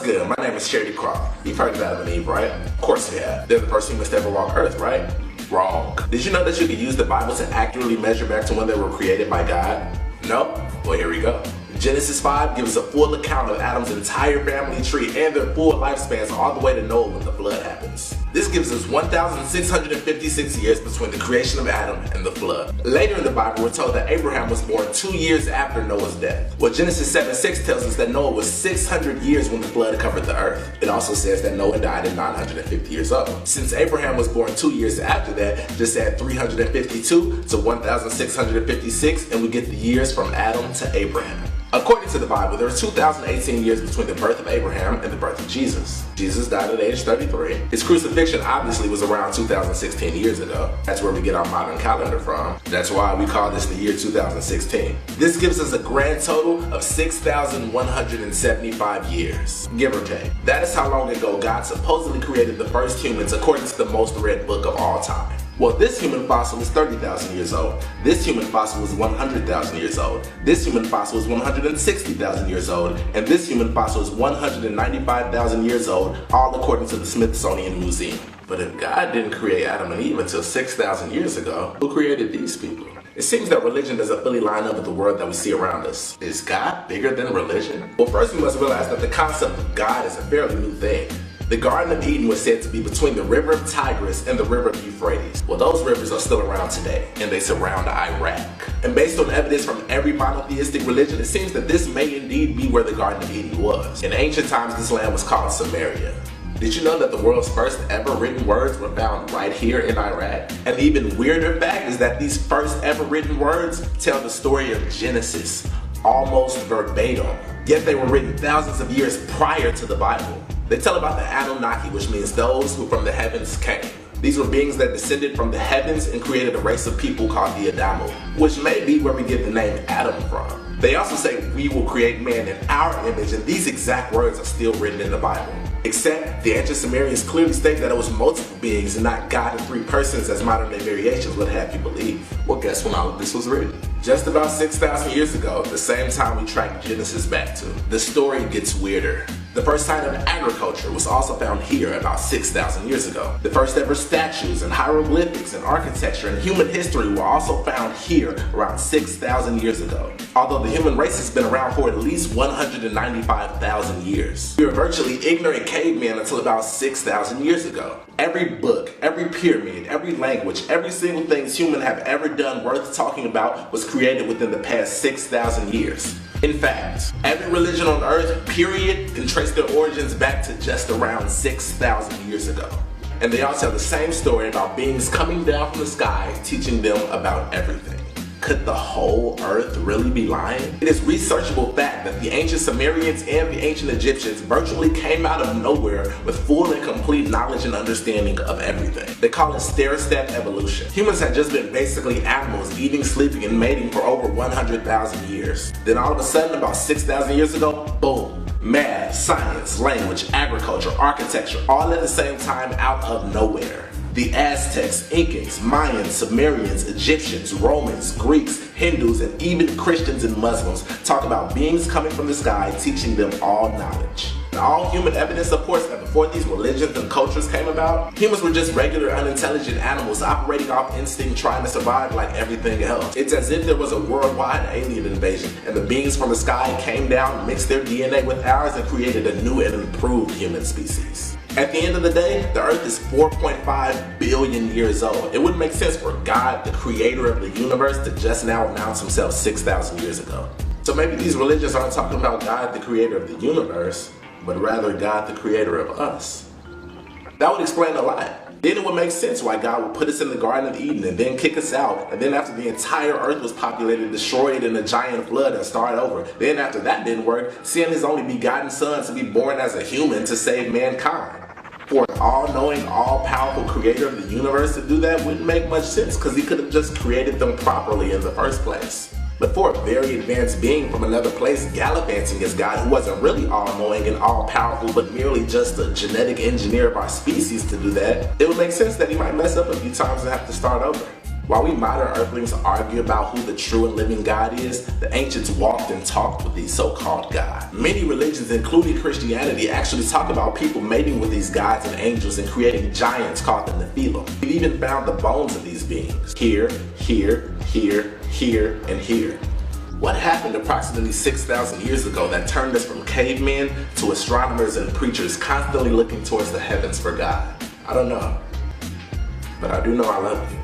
good? My name is Charity Craw. You've heard of Adam and Eve, right? Of course you have. They're the first humans to ever walk Earth, right? Wrong. Did you know that you could use the Bible to accurately measure back to when they were created by God? No? Well, here we go. Genesis 5 gives a full account of Adam's entire family tree and their full lifespans all the way to Noah when the flood happens. This gives us 1,656 years between the creation of Adam and the flood. Later in the Bible, we're told that Abraham was born 2 years after Noah's death. Well, Genesis 7:6 tells us that Noah was 600 years when the flood covered the earth. It also says that Noah died at 950 years old. Since Abraham was born 2 years after that, just add 352 to 1,656 and we get the years from Adam to Abraham. According to the Bible, there are 2,018 years between the birth of Abraham and the birth of Jesus. Jesus died at age 33. His crucifixion obviously was around 2,016 years ago. That's where we get our modern calendar from. That's why we call this the year 2016. This gives us a grand total of 6,175 years, give or take. That is how long ago God supposedly created the first humans according to the most read book of all time. Well, this human fossil is 30,000 years old. This human fossil is 100,000 years old. This human fossil is 160,000 years old. And this human fossil is 195,000 years old, all according to the Smithsonian Museum. But if God didn't create Adam and Eve until 6,000 years ago, who created these people? It seems that religion doesn't fully line up with the world that we see around us. Is God bigger than religion? Well, first we must realize that the concept of God is a fairly new thing. The Garden of Eden was said to be between the river of Tigris and the river of Euphrates. Well, those rivers are still around today, and they surround Iraq. And based on evidence from every monotheistic religion, it seems that this may indeed be where the Garden of Eden was. In ancient times, this land was called Samaria. Did you know that the world's first ever written words were found right here in Iraq? And the even weirder fact is that these first ever written words tell the story of Genesis, almost verbatim. Yet they were written thousands of years prior to the Bible. They tell about the Anunnaki, which means those who from the heavens came. These were beings that descended from the heavens and created a race of people called the Adamu, which may be where we get the name Adam from. They also say we will create man in our image, and these exact words are still written in the Bible. Except the ancient Sumerians clearly state that it was multiple beings and not God in three persons as modern day variations would have you believe. Well, guess when all of this was written? Just about 6,000 years ago, the same time we track Genesis back to. The story gets weirder. The first sign of agriculture was also found here about 6,000 years ago. The first ever statues and hieroglyphics and architecture and human history were also found here around 6,000 years ago. Although the human race has been around for at least 195,000 years. We were virtually ignorant cavemen until about 6,000 years ago. Every book, every pyramid, every language, every single thing humans have ever done worth talking about was created within the past 6,000 years. In fact, every religion on earth, period, can trace their origins back to just around 6,000 years ago. And they all tell the same story about beings coming down from the sky, teaching them about everything. Could the whole earth really be lying? It is researchable fact that the ancient Sumerians and the ancient Egyptians virtually came out of nowhere with full and complete knowledge and understanding of everything. They call it stair-step evolution. Humans had just been basically animals, eating, sleeping, and mating for over 100,000 years. Then all of a sudden, about 6,000 years ago, boom. Math, science, language, agriculture, architecture, all at the same time out of nowhere. The Aztecs, Incans, Mayans, Sumerians, Egyptians, Romans, Greeks, Hindus, and even Christians and Muslims talk about beings coming from the sky teaching them all knowledge. And all human evidence supports that before these religions and cultures came about, humans were just regular unintelligent animals operating off instinct trying to survive like everything else. It's as if there was a worldwide alien invasion and the beings from the sky came down, mixed their DNA with ours, and created a new and improved human species. At the end of the day, the earth is 4.5 billion years old. It wouldn't make sense for God, the creator of the universe, to just now announce himself 6,000 years ago. So maybe these religions aren't talking about God, the creator of the universe, but rather God, the creator of us. That would explain a lot. Then it would make sense why God would put us in the Garden of Eden and then kick us out. And then after the entire earth was populated, destroy it in a giant flood and start over. Then after that didn't work, send his only begotten son to be born as a human to save mankind. For an all-knowing, all-powerful creator of the universe to do that wouldn't make much sense because he could have just created them properly in the first place. But for a very advanced being from another place gallivanting as God, who wasn't really all-knowing and all-powerful but merely just a genetic engineer of our species to do that, it would make sense that he might mess up a few times and have to start over. While we modern earthlings argue about who the true and living God is, the ancients walked and talked with these so-called gods. Many religions, including Christianity, actually talk about people mating with these gods and angels and creating giants called the Nephilim. We've even found the bones of these beings. Here, here, here, here, and here. What happened approximately 6,000 years ago that turned us from cavemen to astronomers and preachers constantly looking towards the heavens for God? I don't know. But I do know I love you.